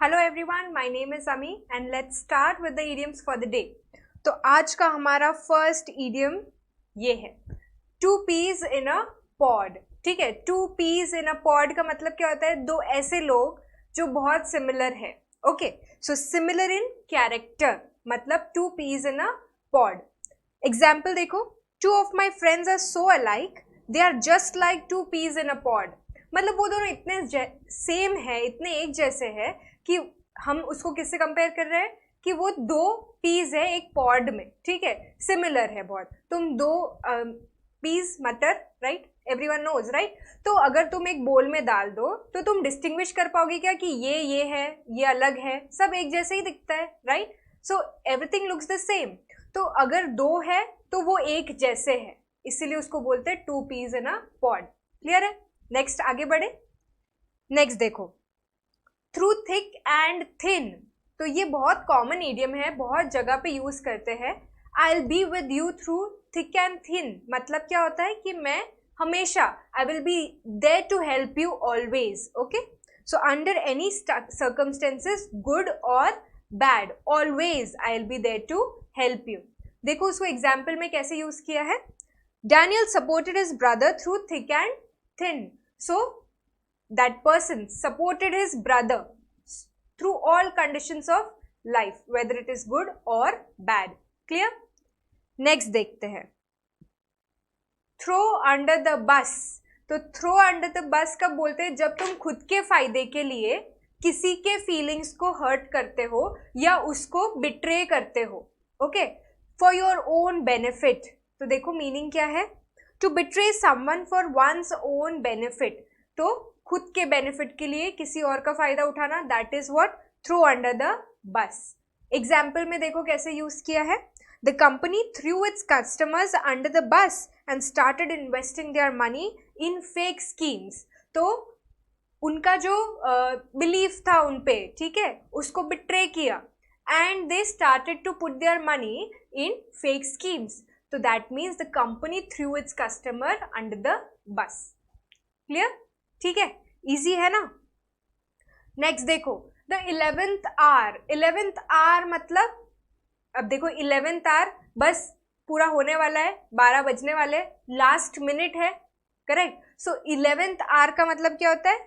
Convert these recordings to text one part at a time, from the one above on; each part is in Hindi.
Hello everyone, my name is Ami and let's start with the idioms for the day. तो आज का हमारा फर्स्ट इडियम ये है, two peas in a pod. ठीक है, two peas in a pod का मतलब क्या होता है? दो ऐसे लोग जो बहुत सिमिलर है। Okay, so similar in character मतलब two peas in a pod. Example देखो, two of my friends are so alike, they are just like two peas in a pod. मतलब वो दोनों इतने सेम है, इतने एक जैसे है कि हम उसको किससे कंपेयर कर रहे हैं कि वो दो पीस है एक पॉड में। ठीक है, सिमिलर है बहुत। तुम दो पीस मटर, राइट, एवरीवन नोज, राइट। तो अगर तुम एक बोल में डाल दो तो तुम डिस्टिंग्विश कर पाओगे क्या कि ये है, ये अलग है? सब एक जैसे ही दिखता है, right. So everything looks the same. तो अगर दो है तो वो एक जैसे है, इसीलिए उसको बोलते हैं two peas in a pod. Clear है? नेक्स्ट आगे बढ़े। नेक्स्ट देखो, थ्रू थिक एंड थिन। तो ये बहुत कॉमन इडियम है, बहुत जगह पे यूज करते हैं। I will be with you through thick and thin मतलब क्या होता है कि मैं हमेशा, I will be there to help you always. Okay, so under any circumstances good और bad, always I will be there to help you. देखो उसको एग्जाम्पल में कैसे यूज किया है। Daniel supported his brother through thick and thin. So that person supported his brother through all conditions of life, whether it is good or bad. Clear? Next देखते हैं, throw under the bus। तो throw under the bus कब बोलते हैं? जब तुम खुद के फायदे के लिए किसी के फीलिंग्स को हर्ट करते हो या उसको बिट्रे करते हो। Okay, for your own benefit. तो देखो मीनिंग क्या है, to betray someone for one's own benefit. तो खुद के बेनिफिट के लिए किसी और का फायदा उठाना, that is what throw under the bus. Example में देखो कैसे यूज किया है। The company through its customers under the bus and started investing their money in fake schemes. तो उनका जो बिलीफ था उन पे, ठीक है, उसको बिट्रे किया and they started to put their money in fake schemes. तो that means the company through its customer under the bus. Clear? ठीक है, इजी है ना। नेक्स्ट देखो, the 11th our. 11th our मतलब, अब देखो 11th आवर बस पूरा होने वाला है, 12 बजने वाले, लास्ट मिनट है, करेक्ट। सो 11th आवर का मतलब क्या होता है?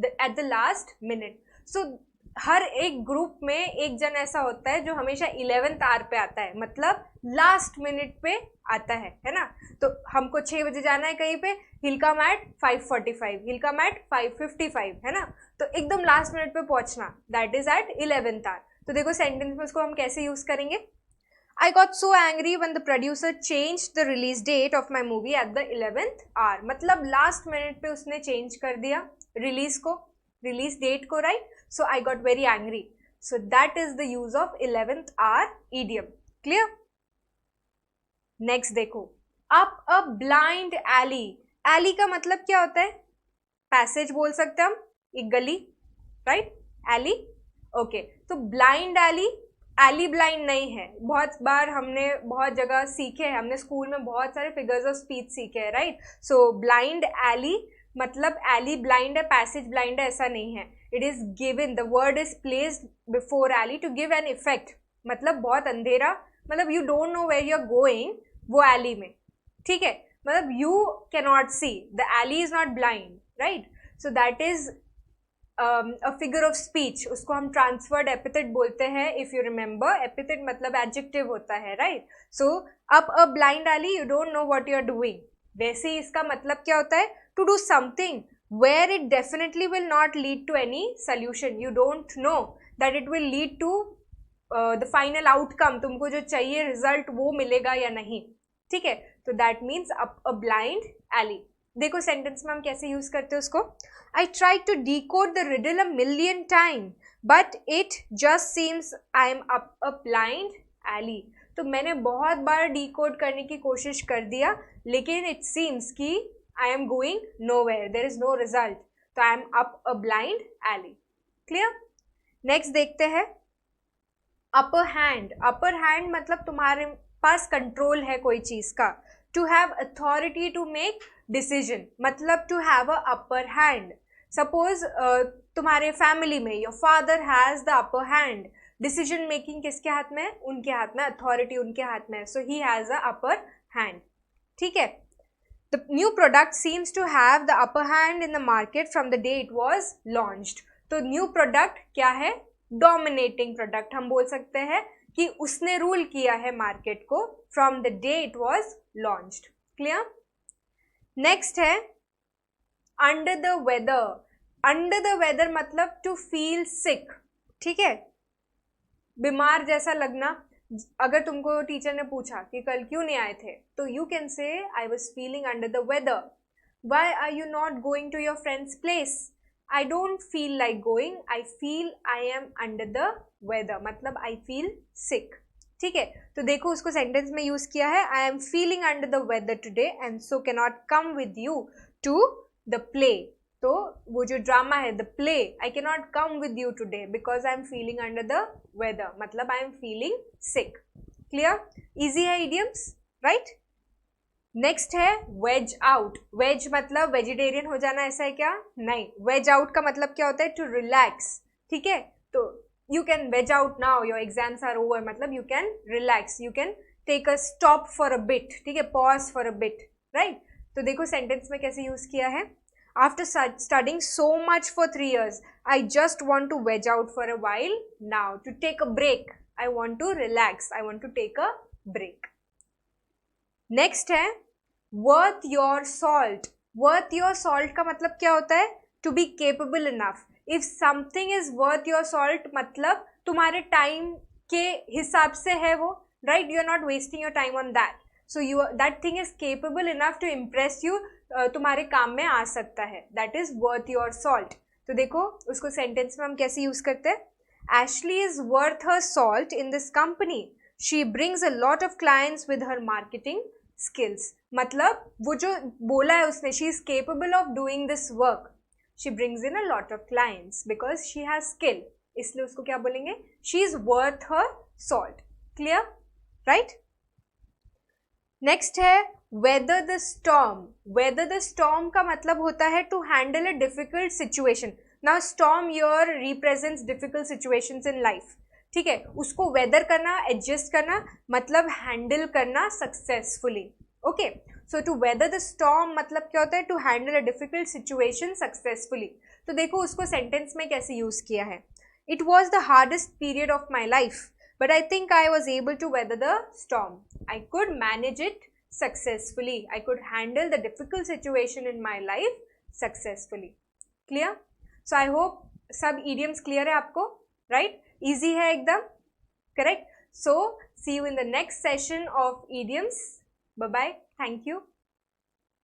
At the last minute. So हर एक ग्रुप में एक जन ऐसा होता है जो हमेशा 11th आवर पे आता है, मतलब लास्ट मिनट पे आता है ना। तो हमको 6 बजे जाना है कहीं पे, he'll come at 5:45, he'll come at 5:55, है ना। तो एकदम लास्ट मिनट पे पहुंचना, that is eight 11th our. तो देखो सेंटेंस में उसको हम कैसे यूज करेंगे। I got so angry when the producer changed the release date of my movie at the 11th hour। मतलब लास्ट मिनट पे उसने चेंज कर दिया रिलीज को, रिलीज डेट को, right. So I got very angry. So that is the use of 11th hour idiom. Clear? Next देखो, up a blind alley। alley का मतलब क्या होता है? पैसेज बोल सकते हैं हम, एक गली, राइट, alley। ओके, तो blind alley, alley blind नहीं है। बहुत बार हमने बहुत जगह सीखे हैं, हमने स्कूल में बहुत सारे फिगर्स ऑफ स्पीच सीखे हैं, राइट। सो blind alley मतलब alley blind है, पैसेज blind है, ऐसा नहीं है। It is given, the word is placed before alley to give an effect. मतलब बहुत अंधेरा, मतलब you don't know where you are going, वो alley में, ठीक है, मतलब you cannot see, the alley is not blind, right. So that is a figure of speech, उसको हम ट्रांसफर्ड एपिथेट बोलते हैं। इफ यू रिमेंबर, एपिथेट मतलब एडजेक्टिव होता है, right. So up a blind alley, you don't know what you are doing. वैसे ही इसका मतलब क्या होता है? To do something where it definitely will not lead to any solution, you don't know that it will lead to the final outcome, तुमको जो चाहिए रिजल्ट वो मिलेगा या नहीं, ठीक है। तो that means up a blind alley। देखो सेंटेंस में हम कैसे यूज करते हैं उसको। I tried to decode the riddle a million times but it just seems I am up a blind alley। तो मैंने बहुत बार डिकोड करने की कोशिश कर दिया, लेकिन it seems कि I am going nowhere, there is no result, तो I am up a blind alley। Clear? Next देखते हैं, upper hand। upper hand मतलब तुम्हारे पास कंट्रोल है कोई चीज का। to have authority to make decision मतलब to have a upper hand। suppose तुम्हारे फैमिली में your father has the upper hand, decision making किसके हाथ में है, उनके हाथ में, अथॉरिटी उनके हाथ में है, so he has the upper hand, ठीक है। The new product seems to have the upper hand in the market from the day it was launched. तो न्यू प्रोडक्ट क्या है, डोमिनेटिंग प्रोडक्ट, हम बोल सकते हैं कि उसने रूल किया है मार्केट को from the day it was launched, clear. Next है under the weather. Under the weather मतलब टू फील सिक, ठीक है, बीमार जैसा लगना। अगर तुमको टीचर ने पूछा कि कल क्यों नहीं आए थे, तो you can say I was feeling under the weather. Why are you not going to your friends place, I don't feel like going, I feel I am under the weather, मतलब आई फील सिक, ठीक है। तो देखो उसको सेंटेंस में यूज किया है, I am feeling under the weather today and so can not come with you to the play. तो वो जो ड्रामा है the play, I can not come with you today because I am feeling under the weather, मतलब I am feeling sick, clear. Easy है इडियम्स, राइट। नेक्स्ट है वेज आउट। वेज मतलब वेजिटेरियन हो जाना, ऐसा है क्या, नहीं। वेज आउट का मतलब क्या होता है, टू रिलैक्स, ठीक है। तो you can veg out now, your exams are over, मतलब you can relax, you can take a stop for a bit, ठीक है, pause for a bit, right. तो देखो सेंटेंस में कैसे यूज किया है, after studying so much for 3 years I just want to veg out for a while now, to take a break, I want to relax, I want to take a break. Next है worth your salt. Worth your salt का मतलब क्या होता है, to be capable enough. If something is worth your salt मतलब तुम्हारे टाइम के हिसाब से है वो, right, you are not wasting your time on that, so you that thing is capable enough to impress you, तुम्हारे काम में आ सकता है, that is worth your salt. तो देखो उसको सेंटेंस में हम कैसे यूज करते हैं, Ashley is worth her salt in this company, she brings a lot of clients with her marketing skills. मतलब वो जो बोला है उसने, she is capable of doing this work, she brings in a lot of clients because she has skill, इसलिए उसको क्या बोलेंगे, she is worth her salt, clear, right. Next है weather the storm. Weather the storm का मतलब होता है to handle a difficult situation. Now storm your represents difficult situations in life, ठीक है, उसको वेदर करना, एडजस्ट करना, मतलब हैंडल करना successfully, okay. So to weather the storm मतलब क्या होता है, to handle a difficult situation successfully. तो देखो उसको सेंटेंस में कैसे यूज किया है, it was the hardest period of my life but I think I was able to weather the storm. I could manage it successfully. I could handle the difficult situation in my life successfully. Clear? So I hope सब idioms clear है आपको, right? Easy है एकदम, correct? So see you in the next session of idioms. Bye bye. Thank you.